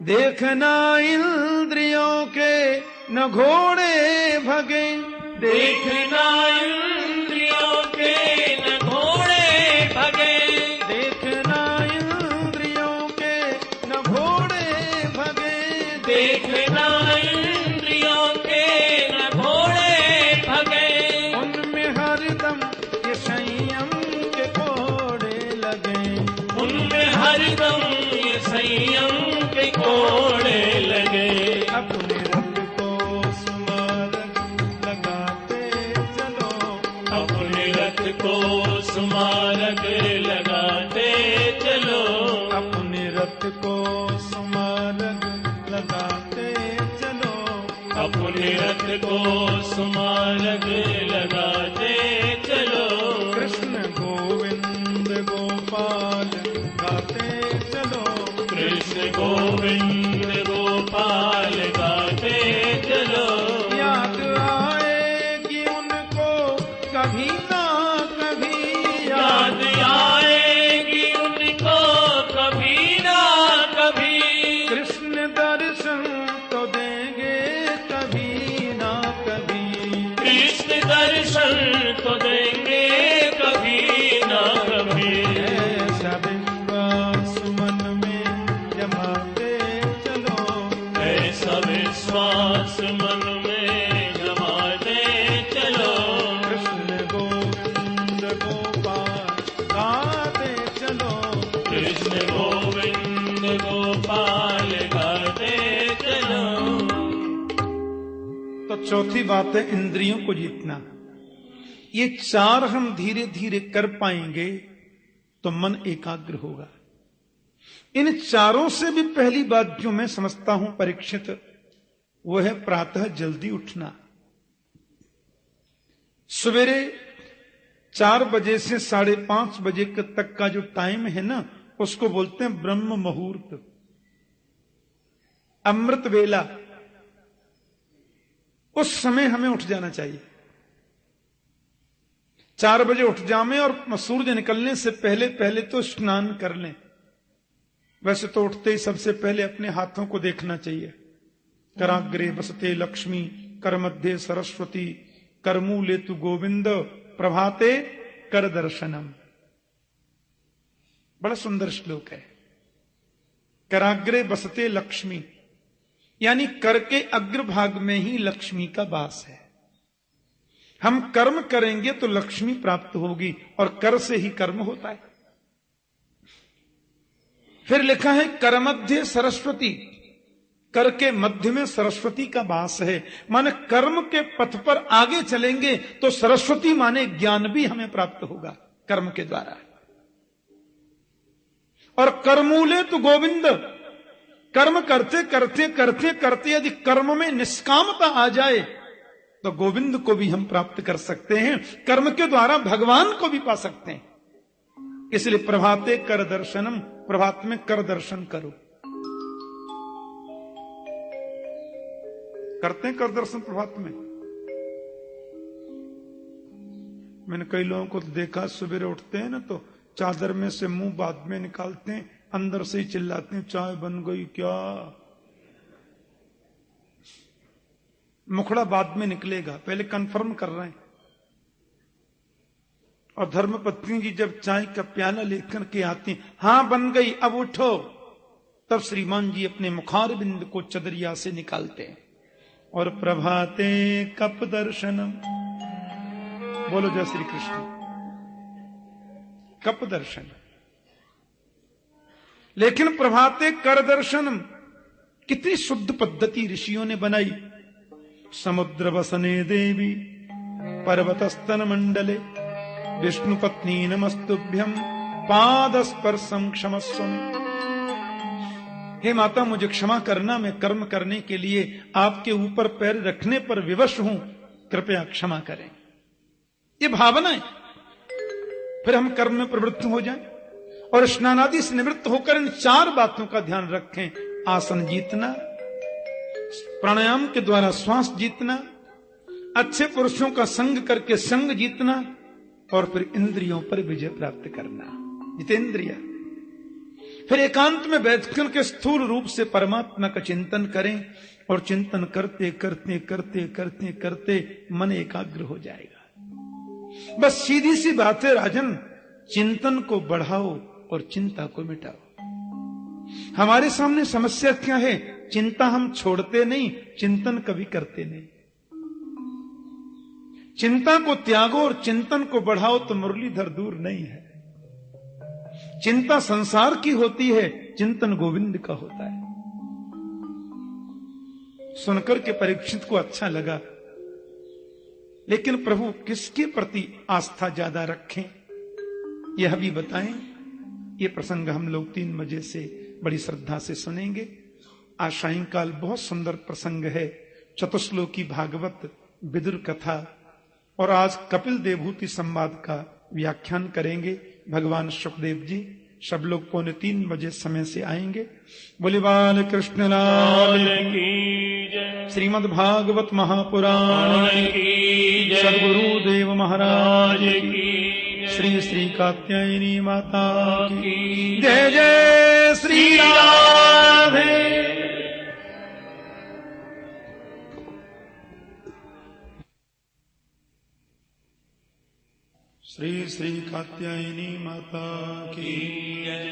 देखना इंद्रियों के न घोड़े भगे, देखना इंद्रियों के न घोड़े भगे, देखना इंद्रियों के न घोड़े भगे, देखना इंद्रियों के न घोड़े भगे, उनमें हरदम ये संयम के घोड़े लगे, उनमें हरदम ये संयम के घोड़े लगे। अपने रथ को सुमारग लगाते चलो, अपने रथ को सुमारग लगाते चलो, अपने रथ को सुमारग लगाते चलो, अपने रथ को सुमारग लगाते चलो। कृष्ण गोविंद गोपाल गाते चलो, कृष्ण गोविंद गोपाल गाते चलो। याद आएगी उनको कभी ना कभी, याद आएगी उनको कभी ना कभी, कृष्ण दर्शन तो देंगे कभी ना कभी, कृष्ण दर्शन तो देंगे कभी ना कभी। ऐसा विश्वास मन में जमाते चलो, ऐसा विश्वास मन में जमाते चलो। कृष्ण गोविंद गोपाल गाते चलो, कृष्ण गोविंद गोपाल गाते चलो। तो चौथी बात है इंद्रियों को जीतना। ये चार हम धीरे धीरे कर पाएंगे तो मन एकाग्र होगा। इन चारों से भी पहली बात जो मैं समझता हूं परीक्षित, वो है प्रातः जल्दी उठना। सवेरे 4 बजे से 5:30 बजे तक का जो टाइम है ना, उसको बोलते हैं ब्रह्म मुहूर्त, अमृत वेला। उस समय हमें उठ जाना चाहिए। 4 बजे उठ जाएं और सूर्य निकलने से पहले पहले तो स्नान कर लें। वैसे तो उठते ही सबसे पहले अपने हाथों को देखना चाहिए। कराग्रे बसते लक्ष्मी, कर मध्य सरस्वती, करमूले तु गोविंद, प्रभाते कर दर्शनम। बड़ा सुंदर श्लोक है। कराग्रे बसते लक्ष्मी, यानी कर के अग्रभाग में ही लक्ष्मी का वास है। हम कर्म करेंगे तो लक्ष्मी प्राप्त होगी, और कर से ही कर्म होता है। फिर लिखा है कर मध्य सरस्वती, कर के मध्य में सरस्वती का वास है। माने कर्म के पथ पर आगे चलेंगे तो सरस्वती माने ज्ञान भी हमें प्राप्त होगा कर्म के द्वारा। और करमूले तो गोविंद, कर्म करते करते करते करते यदि कर्म में निष्कामता आ जाए तो गोविंद को भी हम प्राप्त कर सकते हैं। कर्म के द्वारा भगवान को भी पा सकते हैं। इसलिए प्रभाते कर दर्शनम, प्रभात में कर दर्शन करो। करते हैं कर दर्शन प्रभात में। मैंने कई लोगों को देखा, सवेरे उठते हैं ना तो चादर में से मुंह बाद में निकालते हैं, अंदर से ही चिल्लाते हैं चाय बन गई क्या। मुखड़ा बाद में निकलेगा, पहले कंफर्म कर रहे हैं। और धर्मपत्नी जी जब चाय का प्याला लेकर के आती, हां बन गई अब उठो, तब श्रीमान जी अपने मुखार बिंद को चदरिया से निकालते हैं और प्रभाते कप दर्शनम, बोलो जय श्री कृष्ण। कप दर्शन, लेकिन प्रभाते कर दर्शनम कितनी शुद्ध पद्धति ऋषियों ने बनाई। समुद्र वसने देवी पर्वतस्तन मंडले, विष्णु पत्नी नमस्तुभ्यम पाद स्पर्शम क्षमस्व। हे माता मुझे क्षमा करना, मैं कर्म करने के लिए आपके ऊपर पैर रखने पर विवश हूं, कृपया क्षमा करें। ये भावना है। फिर हम कर्म में प्रवृत्त हो जाएं और स्नानादि से निवृत्त होकर इन 4 बातों का ध्यान रखें। आसन जीतना, प्राणायाम के द्वारा श्वास जीतना, अच्छे पुरुषों का संग करके संग जीतना, और फिर इंद्रियों पर विजय प्राप्त करना, जितेंद्रिय। फिर एकांत में बैठकर के स्थूल रूप से परमात्मा का चिंतन करें और चिंतन करते करते करते करते करते मन एकाग्र हो जाएगा। बस सीधी सी बात है राजन, चिंतन को बढ़ाओ और चिंता को मिटाओ। हमारे सामने समस्या क्या है? चिंता हम छोड़ते नहीं, चिंतन कभी करते नहीं। चिंता को त्यागो और चिंतन को बढ़ाओ तो मुरलीधर दूर नहीं है। चिंता संसार की होती है, चिंतन गोविंद का होता है। सुनकर के परीक्षित को अच्छा लगा, लेकिन प्रभु किसके प्रति आस्था ज्यादा रखें यह भी बताएं। ये प्रसंग हम लोग 3 बजे से बड़ी श्रद्धा से सुनेंगे। आज सायंकाल बहुत सुंदर प्रसंग है, चतुश्लोकी भागवत विदुर कथा, और आज कपिल देवभूति संवाद का व्याख्यान करेंगे भगवान सुखदेव जी। सब लोग 2:45 बजे समय से आएंगे। बोले बाल कृष्ण लाल की जय, श्रीमद् भागवत महापुराण की जय, सद्गुरुदेव महाराज की श्री श्री कात्यायनी माता की जय। जय श्री राधे। श्री श्री कात्यायनी माता की जय,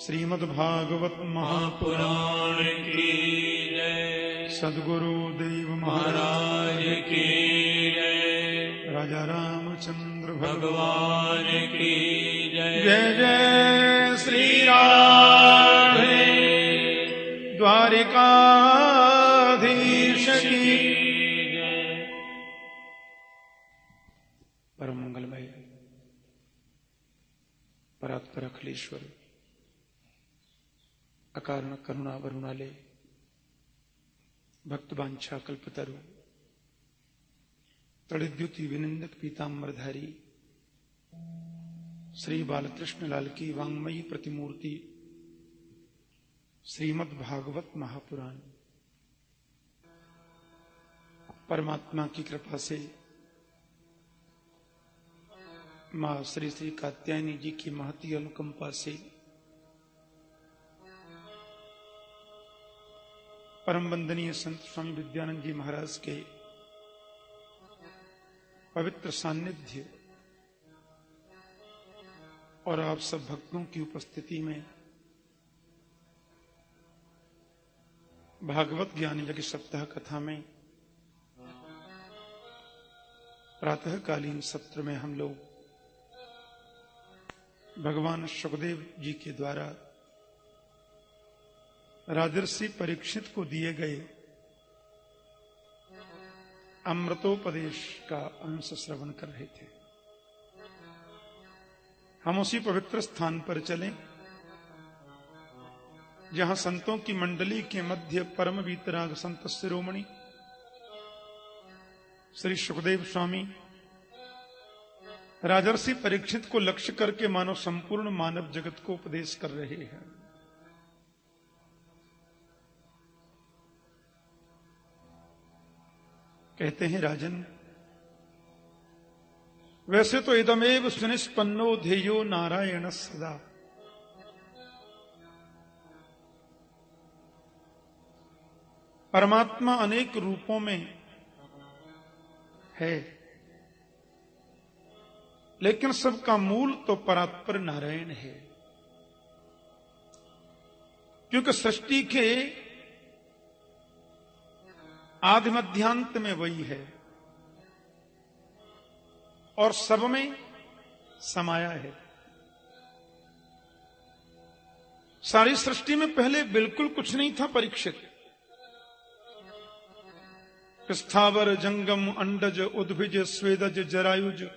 श्रीमद् भागवत महापुराण की जय, सद्गुरुदेव महाराज की जय, राजा रामचंद्र भगवान की जय। जय जय श्री राधे। द्वारिकाधीश की परम मंगलमय परात्पर अखिलेश्वर अकारण करुणा वरुणाले भक्त वांछा कल्पतरु तड़िद्युति विनिंदक पीताम्बरधारी श्री बालकृष्ण लाल की वांग्मयी प्रतिमूर्ति श्रीमद् भागवत महापुराण परमात्मा की कृपा से मां श्री श्री कात्यायनी जी की महती अनुकंपा से परम वंदनीय संत स्वामी विद्यानंद जी महाराज के पवित्र सानिध्य और आप सब भक्तों की उपस्थिति में भागवत ज्ञान यज्ञ सप्ताह कथा में प्रातःकालीन सत्र में हम लोग भगवान सुखदेव जी के द्वारा राजर्षि परीक्षित को दिए गए अमृतोपदेश का अंश श्रवण कर रहे थे। हम उसी पवित्र स्थान पर चलें जहां संतों की मंडली के मध्य परम वीतराग संत शिरोमणि श्री सुखदेव स्वामी राजर्षि परीक्षित को लक्ष्य करके मानो संपूर्ण मानव जगत को उपदेश कर रहे हैं। कहते हैं राजन, वैसे तो इदमेव सुनिष्पन्नो ध्येयो नारायण सदा। परमात्मा अनेक रूपों में है, लेकिन सबका मूल तो परात्पर नारायण है, क्योंकि सृष्टि के आदि मध्यांत में वही है और सब में समाया है। सारी सृष्टि में पहले बिल्कुल कुछ नहीं था परीक्षित। स्थावर जंगम अंडज उद्भिज स्वेदज जरायुज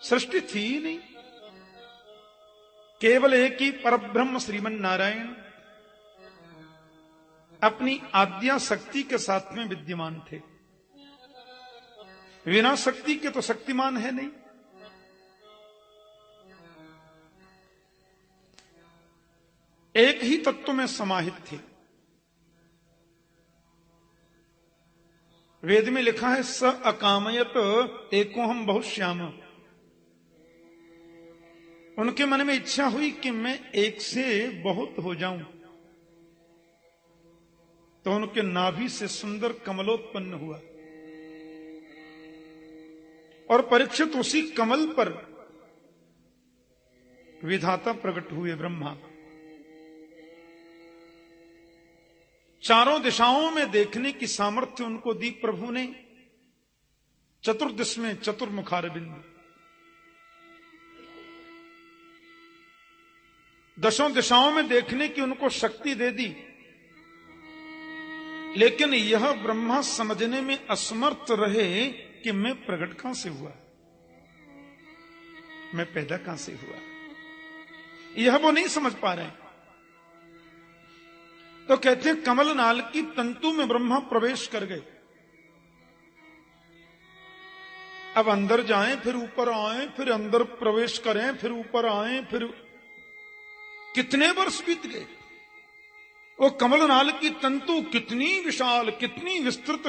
सृष्टि थी ही नहीं। केवल एक ही परब्रह्म श्रीमन नारायण अपनी आद्या शक्ति के साथ में विद्यमान थे। बिना शक्ति के तो शक्तिमान है नहीं। एक ही तत्व में समाहित थे। वेद में लिखा है स अकामयत एको हम बहुश्याम। उनके मन में इच्छा हुई कि मैं एक से बहुत हो जाऊं, तो उनके नाभि से सुंदर कमलोत्पन्न हुआ और परीक्षित उसी कमल पर विधाता प्रकट हुए ब्रह्मा। चारों दिशाओं में देखने की सामर्थ्य उनको दी प्रभु ने। चतुर्दिश में चतुर्मुखारविंद, दशों दिशाओं में देखने की उनको शक्ति दे दी। लेकिन यह ब्रह्मा समझने में असमर्थ रहे कि मैं प्रकट कहां से हुआ, मैं पैदा कहां से हुआ, यह वो नहीं समझ पा रहे। तो कहते हैं कमल नाल की तंतु में ब्रह्मा प्रवेश कर गए। अब अंदर जाएं, फिर ऊपर आए, फिर अंदर प्रवेश करें, फिर ऊपर आए, फिर कितने वर्ष बीत गए। वो कमल नाल की तंतु कितनी विशाल, कितनी विस्तृत,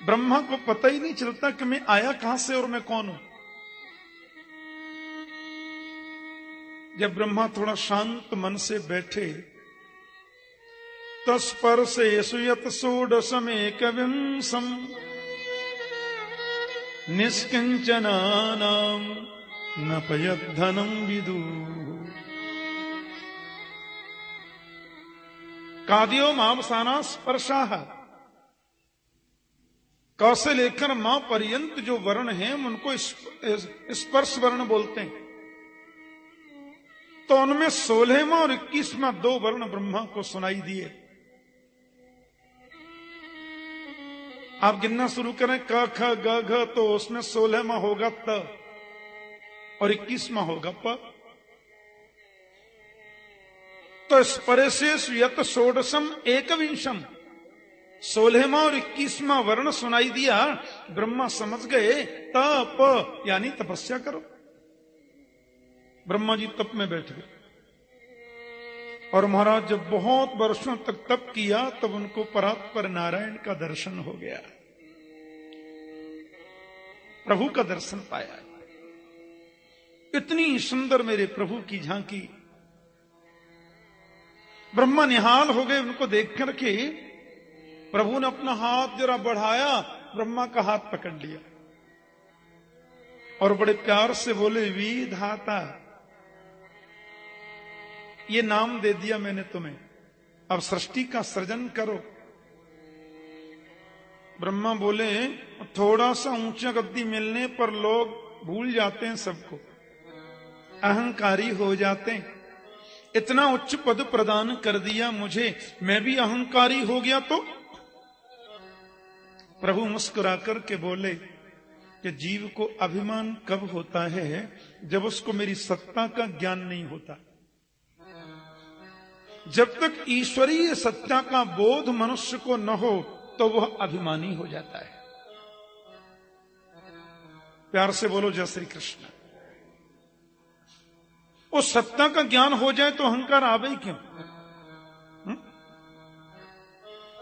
ब्रह्मा को पता ही नहीं चलता कि मैं आया कहां से और मैं कौन हूं। जब ब्रह्मा थोड़ा शांत मन से बैठे, तस्पर्शे सुयत षोडशमेकविंशम् निष्किंचनानां न पयद्धनं विदु। कादियो मावसाना स्पर्शाः, क से लेकर मां पर्यंत जो वर्ण हैं उनको स्पर्श वर्ण बोलते हैं। तो उनमें 16वां और 21वां 2 वर्ण ब्रह्मा को सुनाई दिए। आप गिनना शुरू करें, क ख ग घ, तो उसमें 16वां होगा त और 21वां होगा प। तो स्पर्शेषु यत षोडशम एकविंशम, 16वां और 21वां वर्ण सुनाई दिया। ब्रह्मा समझ गए तप यानी तपस्या करो। ब्रह्मा जी तप में बैठ गए और महाराज जब बहुत वर्षों तक तप किया तब उनको परात्पर नारायण का दर्शन हो गया, प्रभु का दर्शन पाया। इतनी सुंदर मेरे प्रभु की झांकी। ब्रह्मा निहाल हो गए उनको देख करके। प्रभु ने अपना हाथ जरा बढ़ाया, ब्रह्मा का हाथ पकड़ लिया और बड़े प्यार से बोले, विधाता, ये नाम दे दिया मैंने तुम्हें, अब सृष्टि का सृजन करो। ब्रह्मा बोले, थोड़ा सा ऊंचा गद्दी मिलने पर लोग भूल जाते हैं सबको, अहंकारी हो जाते हैं। इतना उच्च पद प्रदान कर दिया मुझे, मैं भी अहंकारी हो गया तो? प्रभु मुस्कुरा करके बोले कि जीव को अभिमान कब होता है, जब उसको मेरी सत्ता का ज्ञान नहीं होता। जब तक ईश्वरीय सत्ता का बोध मनुष्य को न हो तो वह अभिमानी हो जाता है। प्यार से बोलो जय श्री कृष्ण। उस सत्ता का ज्ञान हो जाए तो अहंकार आवे ही क्यों?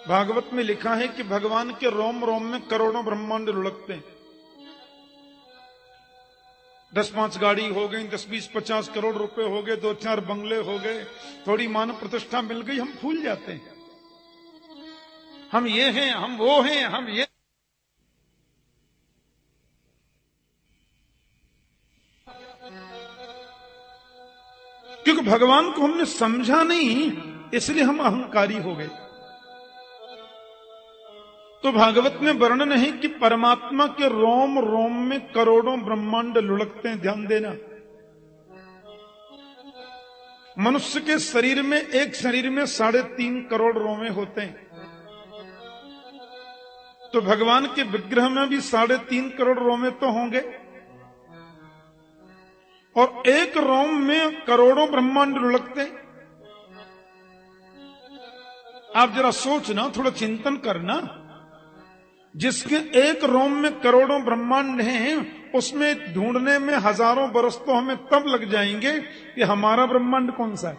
भागवत में लिखा है कि भगवान के रोम रोम में करोड़ों ब्रह्मांड लुढ़कते हैं। 10-5 गाड़ी हो गई, 10-20-50 करोड़ रुपए हो गए, 2-4 बंगले हो गए, थोड़ी मान प्रतिष्ठा मिल गई, हम भूल जाते हैं हम ये हैं, हम वो हैं, हम ये। क्योंकि भगवान को हमने समझा नहीं, इसलिए हम अहंकारी हो गए। तो भागवत में वर्णन है कि परमात्मा के रोम रोम में करोड़ों ब्रह्मांड लुढ़कते हैं। ध्यान देना, मनुष्य के शरीर में, एक शरीर में 3.5 करोड़ रोमे होते हैं। तो भगवान के विग्रह में भी 3.5 करोड़ रोमे तो होंगे, और एक रोम में करोड़ों ब्रह्मांड लुढ़कते हैं। आप जरा सोचना, थोड़ा चिंतन करना। जिसके एक रोम में करोड़ों ब्रह्मांड हैं, उसमें ढूंढने में हजारों बरस तो हमें तब लग जाएंगे कि हमारा ब्रह्मांड कौन सा है।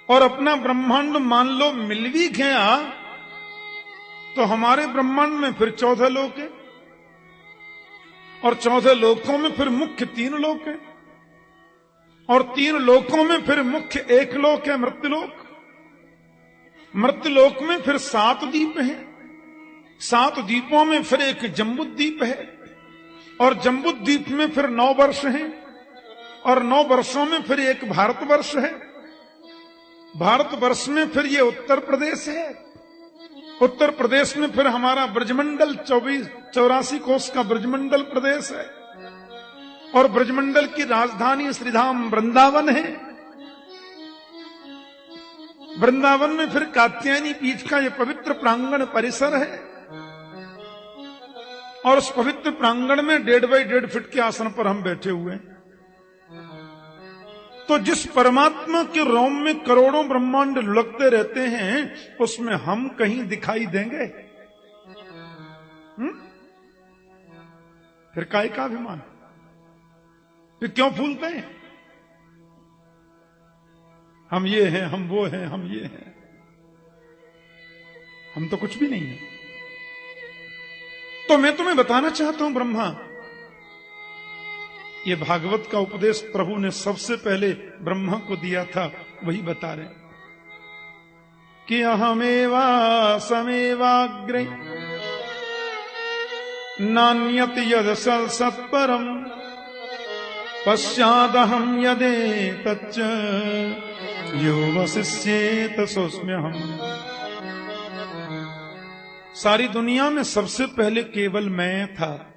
और अपना ब्रह्मांड मान लो मिल भी गया तो हमारे ब्रह्मांड में फिर 14 लोक है। और 14 लोकों में फिर मुख्य 3 लोक हैं, और 3 लोकों में फिर मुख्य 1 लोक है, मृत्युलोक। मृत्युलोक में फिर 7 द्वीप हैं, 7 द्वीपों में फिर एक जम्बूद्वीप है, और जम्बूद्वीप में फिर 9 वर्ष हैं, और 9 वर्षों में फिर एक भारतवर्ष है। भारतवर्ष में फिर ये उत्तर प्रदेश है, उत्तर प्रदेश में फिर हमारा ब्रजमंडल 84 कोस का ब्रजमंडल प्रदेश है, और ब्रजमंडल की राजधानी श्रीधाम वृंदावन है। वृंदावन में फिर कात्यायनी पीठ का ये पवित्र प्रांगण परिसर है, और उस पवित्र प्रांगण में 1.5 बाई 1.5 फीट के आसन पर हम बैठे हुए हैं। तो जिस परमात्मा के रोम में करोड़ों ब्रह्मांड लुढ़कते रहते हैं, उसमें हम कहीं दिखाई देंगे? फिर काय का अभिमान? फिर क्यों फूलते हैं? हम ये हैं, हम वो हैं, हम ये हैं। हम तो कुछ भी नहीं है। तो मैं तुम्हें बताना चाहता हूं ब्रह्मा, ये भागवत का उपदेश प्रभु ने सबसे पहले ब्रह्मा को दिया था, वही बता रहे कि अहमेवा समेवाग्रे नान्यत यद सत्परम पश्चादहम यदे तच्च यो वशिष्येत सोस्म्यहम्। सारी दुनिया में सबसे पहले केवल मैं था।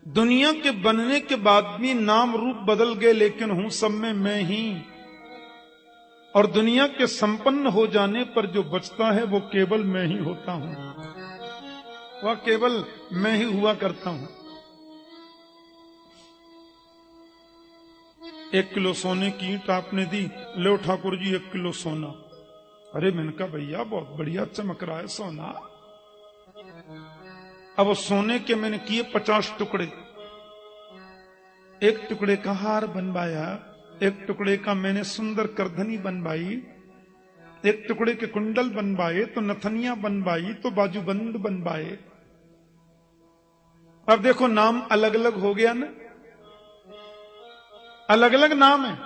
दुनिया के बनने के बाद भी नाम रूप बदल गए, लेकिन हूं सब में मैं ही। और दुनिया के संपन्न हो जाने पर जो बचता है वो केवल मैं ही होता हूं, वह केवल मैं ही हुआ करता हूं। 1 किलो सोने की ईंट आपने दी, लो ठाकुर जी 1 किलो सोना। अरे मैंने कहा भैया बहुत बढ़िया चमक रहा है सोना। अब उस सोने के मैंने किए 50 टुकड़े, एक टुकड़े का हार बनवाया, एक टुकड़े का मैंने सुंदर करधनी बनवाई, एक टुकड़े के कुंडल बनवाए, तो नथनियां बनवाई, तो बाजूबंद बनवाए। अब देखो नाम अलग अलग हो गया ना, अलग अलग नाम है।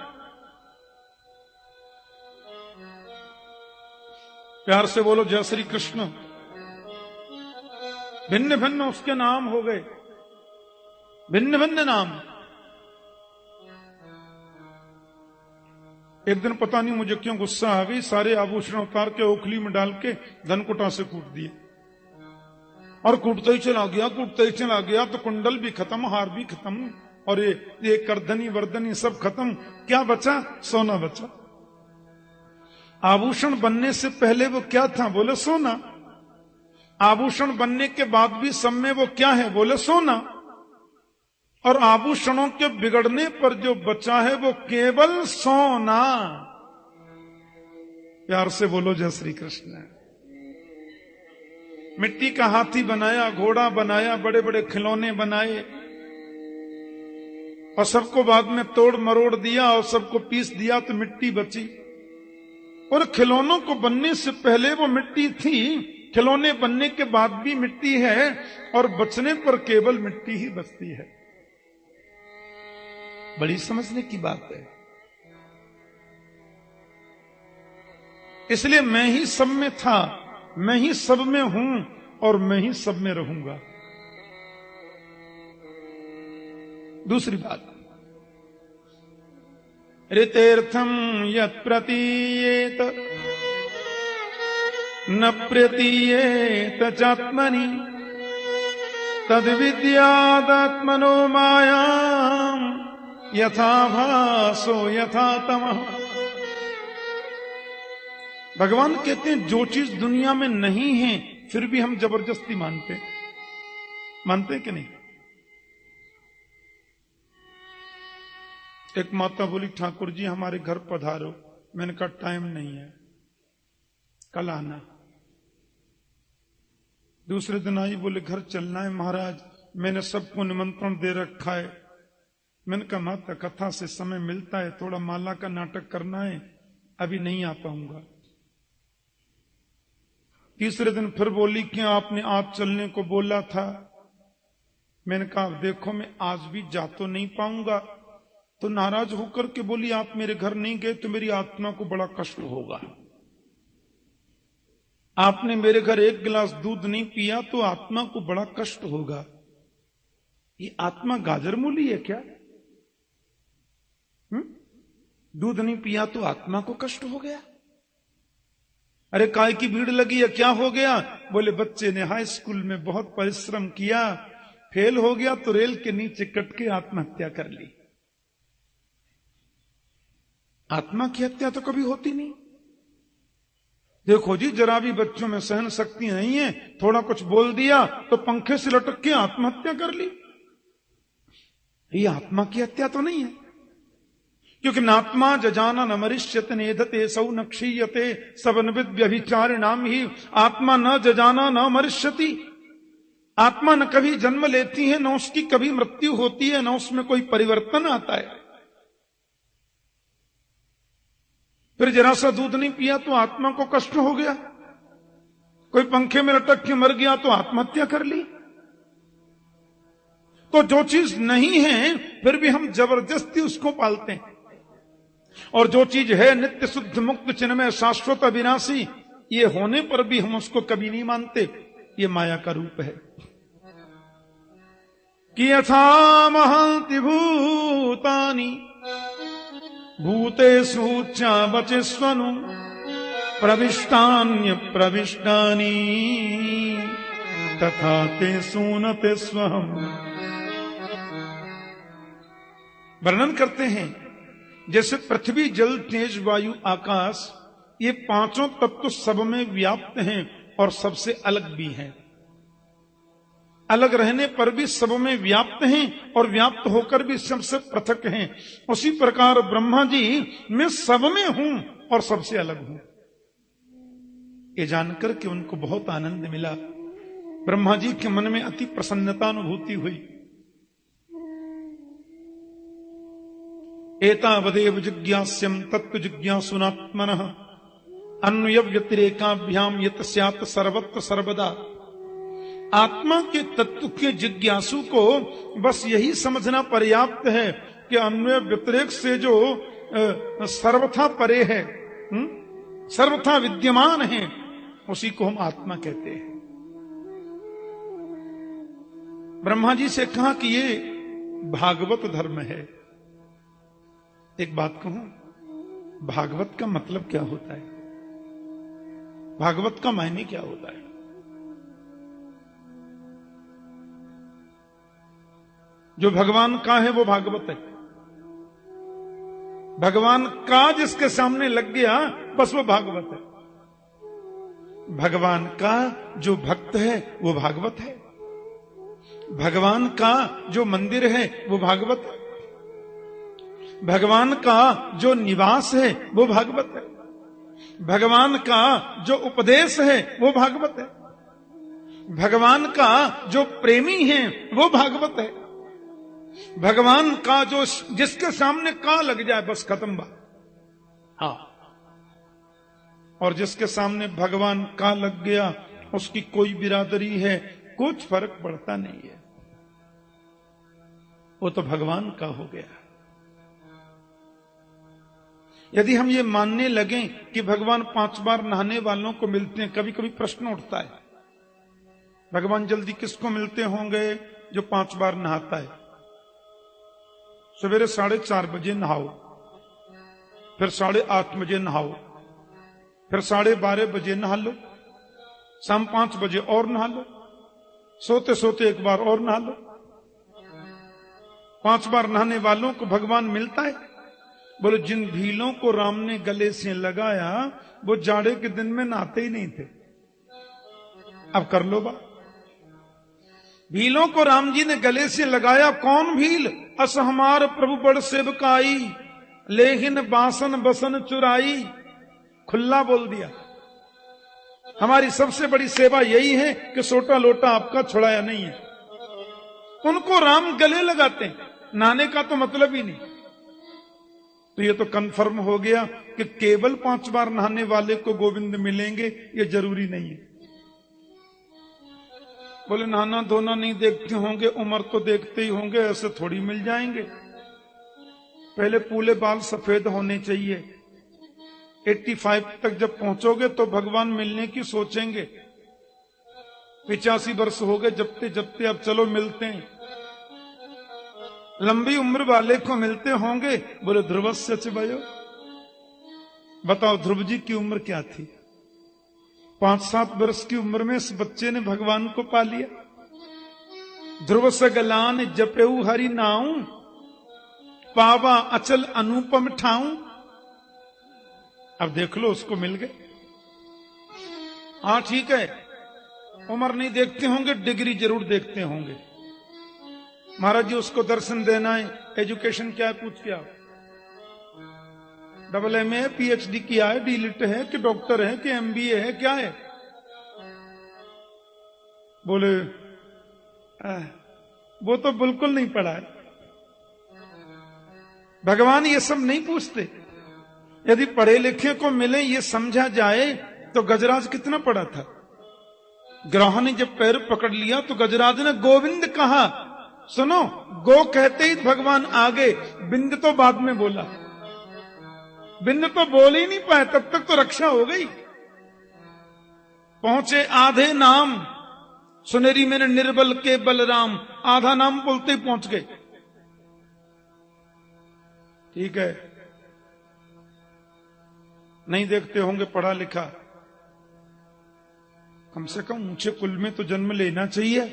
प्यार से बोलो जय श्री कृष्ण। भिन्न भिन्न उसके नाम हो गए, भिन्न भिन्न नाम। एक दिन पता नहीं मुझे क्यों गुस्सा आ गई, सारे आभूषण उतार के ओखली में डाल के धनकुटा से कूट दिए, और कूटते ही चला गया, कूटते ही चला गया। तो कुंडल भी खत्म, हार भी खत्म, और ये करधनी वर्धनी सब खत्म। क्या बचा? सोना बचा। आभूषण बनने से पहले वो क्या था? बोले सोना। आभूषण बनने के बाद भी सब में वो क्या है? बोले सोना। और आभूषणों के बिगड़ने पर जो बचा है वो केवल सोना। प्यार से बोलो जय श्री कृष्ण। मिट्टी का हाथी बनाया, घोड़ा बनाया, बड़े बड़े खिलौने बनाए, और सबको बाद में तोड़ मरोड़ दिया और सबको पीस दिया तो मिट्टी बची। और खिलौनों को बनने से पहले वो मिट्टी थी, खिलौने बनने के बाद भी मिट्टी है, और बचने पर केवल मिट्टी ही बचती है। बड़ी समझने की बात है। इसलिए मैं ही सब में था, मैं ही सब में हूं, और मैं ही सब में रहूंगा। दूसरी बात, ऋतेर्थम यत् प्रतीयेत न प्रतीयेत चात्मनि तद विद्यादात्मनो मायाम यथा भासो यथा तमः। भगवान कहते हैं जो चीज दुनिया में नहीं है फिर भी हम जबरदस्ती मानते कि नहीं? एक माता बोली ठाकुर जी हमारे घर पधारो। मैंने कहा टाइम नहीं है, कल आना। दूसरे दिन आई, बोले घर चलना है महाराज, मैंने सबको निमंत्रण दे रखा है। मैंने कहा माता कथा से समय मिलता है, थोड़ा माला का नाटक करना है, अभी नहीं आ पाऊंगा। तीसरे दिन फिर बोली कि आपने आज चलने को बोला था। मैंने कहा देखो मैं आज भी जा तो नहीं पाऊंगा। तो नाराज होकर के बोली आप मेरे घर नहीं गए तो मेरी आत्मा को बड़ा कष्ट होगा। आपने मेरे घर एक गिलास दूध नहीं पिया तो आत्मा को बड़ा कष्ट होगा। ये आत्मा गाजर मूली है क्या? दूध नहीं पिया तो आत्मा को कष्ट हो गया। अरे काय की भीड़ लगी है, क्या हो गया? बोले बच्चे ने हाई स्कूल में बहुत परिश्रम किया, फेल हो गया तो रेल के नीचे कट के आत्महत्या कर ली। आत्मा की हत्या तो कभी होती नहीं। देखो जी, जरा भी बच्चों में सहन शक्ति नहीं है, थोड़ा कुछ बोल दिया तो पंखे से लटक के आत्महत्या कर ली। ये आत्मा की हत्या तो नहीं है, क्योंकि नात्मा जजाना न मरिष्यत नेधते सौ न क्षीयते सबनविद व्यभिचारिणाम ही। आत्मा न जजाना न मरिष्यति। आत्मा न कभी जन्म लेती है, न उसकी कभी मृत्यु होती है, न उसमें कोई परिवर्तन आता है। फिर जरा सा दूध नहीं पिया तो आत्मा को कष्ट हो गया, कोई पंखे में लटक के मर गया तो आत्महत्या कर ली। तो जो चीज नहीं है फिर भी हम जबरदस्ती उसको पालते हैं, और जो चीज है नित्य शुद्ध मुक्त चिन्मय शाश्वत अविनाशी, ये होने पर भी हम उसको कभी नहीं मानते। ये माया का रूप है कि यथा महांति भूतानि भूतेषु चावचिष्वनु प्रविष्टान्य प्रविष्टानि तथा तेषु न तेष्वहम्। वर्णन करते हैं जैसे पृथ्वी जल तेज वायु आकाश, ये पांचों तत्व सब में व्याप्त हैं और सबसे अलग भी हैं। अलग रहने पर भी सब में व्याप्त हैं और व्याप्त होकर भी सबसे पृथक हैं। उसी प्रकार ब्रह्मा जी मैं सब में हूं और सबसे अलग हूं। ये जानकर के उनको बहुत आनंद मिला। ब्रह्मा जी के मन में अति प्रसन्नता अनुभूति हुई। एतावदेव जिज्ञास्यम तत्व जिज्ञासुनात्मनः अन्वय व्यतिरेकाभ्याम यत स्यात् सर्वत्र सर्वदा। आत्मा के तत्व के जिज्ञासु को बस यही समझना पर्याप्त है कि अन्वय व्यतिरेक से जो सर्वथा परे है, सर्वथा विद्यमान है, उसी को हम आत्मा कहते हैं। ब्रह्मा जी से कहा कि ये भागवत धर्म है। एक बात कहूं, भागवत का मतलब क्या होता है? भागवत का मायने क्या होता है? जो भगवान का है वो भागवत है। भगवान का जिसके सामने लग गया बस वो भागवत है। भगवान का जो भक्त है वो भागवत है। भगवान का जो मंदिर है वो भागवत है। भगवान का जो निवास है वो भागवत है। भगवान का जो उपदेश है वो भागवत है। भगवान का जो प्रेमी है वो भागवत है। भगवान का जो जिसके सामने का लग जाए बस खत्म बात। हाँ, और जिसके सामने भगवान का लग गया उसकी कोई बिरादरी है कुछ फर्क पड़ता नहीं है, वो तो भगवान का हो गया। यदि हम ये मानने लगें कि भगवान 5 बार नहाने वालों को मिलते हैं, कभी कभी प्रश्न उठता है भगवान जल्दी किसको मिलते होंगे जो 5 बार नहाता है। सवेरे 4:30 बजे नहाओ, फिर 8:30 बजे नहाओ, फिर 12:30 बजे नहा लो, शाम 5 बजे और नहा लो, सोते सोते एक बार और नहा लो। 5 बार नहाने वालों को भगवान मिलता है। बोले जिन भीलों को राम ने गले से लगाया वो जाड़े के दिन में नहाते ही नहीं थे। अब कर लो बात। भीलों को राम जी ने गले से लगाया, कौन भील? अस हमार प्रभु बड़ सेवकाई, लेकिन बासन बसन चुराई। खुला बोल दिया, हमारी सबसे बड़ी सेवा यही है कि सोटा लोटा आपका छुड़ाया नहीं है। उनको राम गले लगाते हैं, नहाने का तो मतलब ही नहीं। तो ये तो कंफर्म हो गया कि केवल 5 बार नहाने वाले को गोविंद मिलेंगे, ये जरूरी नहीं है। बोले नहाना धोना नहीं देखते होंगे, उम्र तो देखते ही होंगे, ऐसे थोड़ी मिल जाएंगे। पहले पूरे बाल सफेद होने चाहिए। 85 तक जब पहुंचोगे तो भगवान मिलने की सोचेंगे। 85 वर्ष हो गए जबते जबते, अब चलो मिलते हैं। लंबी उम्र वाले को मिलते होंगे। बोले ध्रुवस्य च वयो। बताओ ध्रुव जी की उम्र क्या थी? 5-7 वर्ष की उम्र में इस बच्चे ने भगवान को पा लिया। ध्रुव सगलान जपेऊ हरि नाऊ, पावा अचल अनुपम ठाऊ। अब देख लो उसको मिल गए। हाँ ठीक है, उम्र नहीं देखते होंगे, डिग्री जरूर देखते होंगे। महाराज जी उसको दर्शन देना है, एजुकेशन क्या है पूछ के आओ। AA PhD किया है, डीलिट है कि डॉक्टर है कि MBA है, क्या है? बोले वो तो बिल्कुल नहीं पढ़ा है। भगवान ये सब नहीं पूछते। यदि पढ़े लिखे को मिले ये समझा जाए तो गजराज कितना पढ़ा था। ग्रह ने जब पैर पकड़ लिया तो गजराज ने गोविंद कहा। सुनो, गो कहते ही भगवान आगे, बिंद तो बाद में बोला। बिंद तो बोल ही नहीं पाए, तब तक तो रक्षा हो गई। पहुंचे आधे नाम, सुनेरी मेरे निर्बल के बलराम। आधा नाम बोलते ही पहुंच गए। ठीक है, नहीं देखते होंगे पढ़ा लिखा, कम से कम ऊंचे कुल में तो जन्म लेना चाहिए।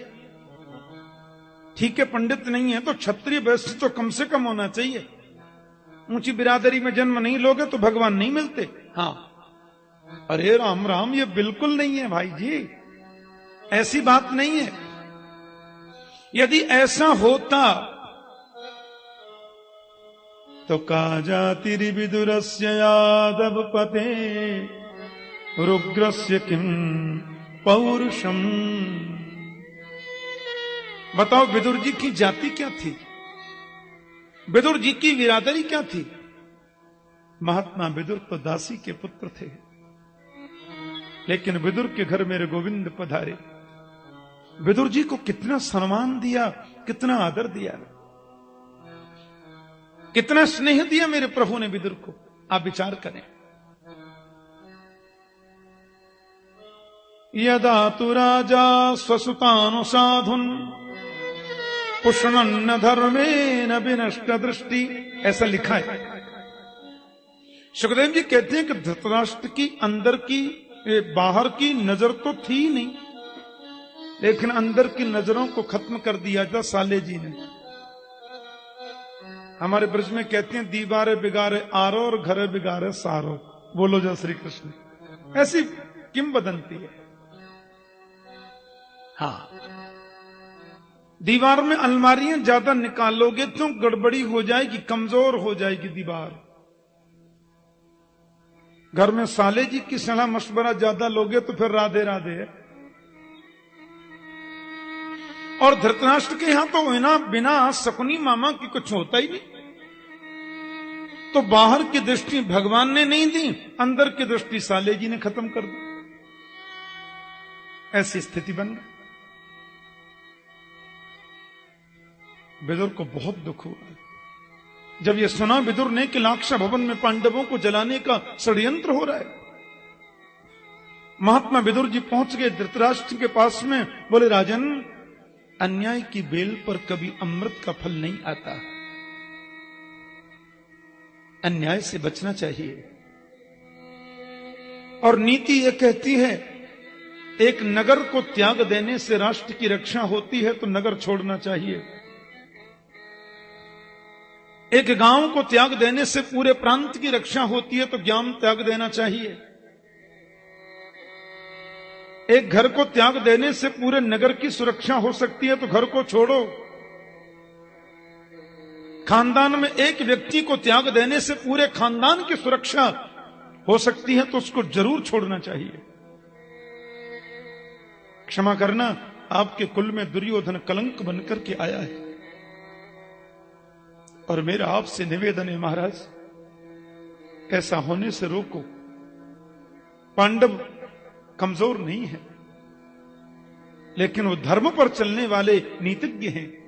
ठीक है, पंडित नहीं है तो क्षत्रिय वैश्य तो कम से कम होना चाहिए। ऊंची बिरादरी में जन्म नहीं लोगे तो भगवान नहीं मिलते। हाँ, अरे राम राम, ये बिल्कुल नहीं है भाई जी, ऐसी बात नहीं है। यदि ऐसा होता तो काजातिरि विदुरस्य यादव पते रुग्रस्य किम पौरुषम। बताओ विदुर जी की जाति क्या थी, विदुर जी की बिरादरी क्या थी? महात्मा विदुर तो दासी के पुत्र थे, लेकिन विदुर के घर मेरे गोविंद पधारे। विदुर जी को कितना सम्मान दिया, कितना आदर दिया, कितना स्नेह दिया मेरे प्रभु ने विदुर को। आप विचार करें। यदा तु राजा स्वसुतानुसाधुन पुष्णन्न धर्मेण विनष्ट दृष्टि, ऐसा लिखा है। सुखदेव जी कहते हैं कि धृतराष्ट्र की अंदर की, बाहर की नजर तो थी नहीं, लेकिन अंदर की नजरों को खत्म कर दिया था साले जी ने। हमारे ब्रज में कहते हैं दीवारे बिगारे आरो और घरे बिगारे सारो। बोलो जय श्री कृष्ण। ऐसी किंवदंती है। हाँ, दीवार में अलमारियां ज्यादा निकालोगे तो गड़बड़ी हो जाएगी, कमजोर हो जाएगी दीवार। घर में साले जी की सलाह मशवरा ज्यादा लोगे तो फिर राधे राधे है। और धृतराष्ट्र के यहां तो बिना शकुनी मामा की कुछ होता ही नहीं। तो बाहर की दृष्टि भगवान ने नहीं दी, अंदर की दृष्टि साले जी ने खत्म कर दी। ऐसी स्थिति बन गई। विदुर को बहुत दुख हुआ जब यह सुना विदुर ने कि लाक्षा भवन में पांडवों को जलाने का षड्यंत्र हो रहा है। महात्मा विदुर जी पहुंच गए धृतराष्ट्र के पास में। बोले राजन, अन्याय की बेल पर कभी अमृत का फल नहीं आता, अन्याय से बचना चाहिए। और नीति यह कहती है एक नगर को त्याग देने से राष्ट्र की रक्षा होती है तो नगर छोड़ना चाहिए। एक गांव को त्याग देने से पूरे प्रांत की रक्षा होती है तो ग्राम त्याग देना चाहिए। एक घर को त्याग देने से पूरे नगर की सुरक्षा हो सकती है तो घर को छोड़ो। खानदान में एक व्यक्ति को त्याग देने से पूरे खानदान की सुरक्षा हो सकती है तो उसको जरूर छोड़ना चाहिए। क्षमा करना, आपके कुल में दुर्योधन कलंक बनकर के आया है और मेरा आपसे निवेदन है महाराज, ऐसा होने से रोको। पांडव कमजोर नहीं है, लेकिन वो धर्म पर चलने वाले नीतिज्ञ हैं।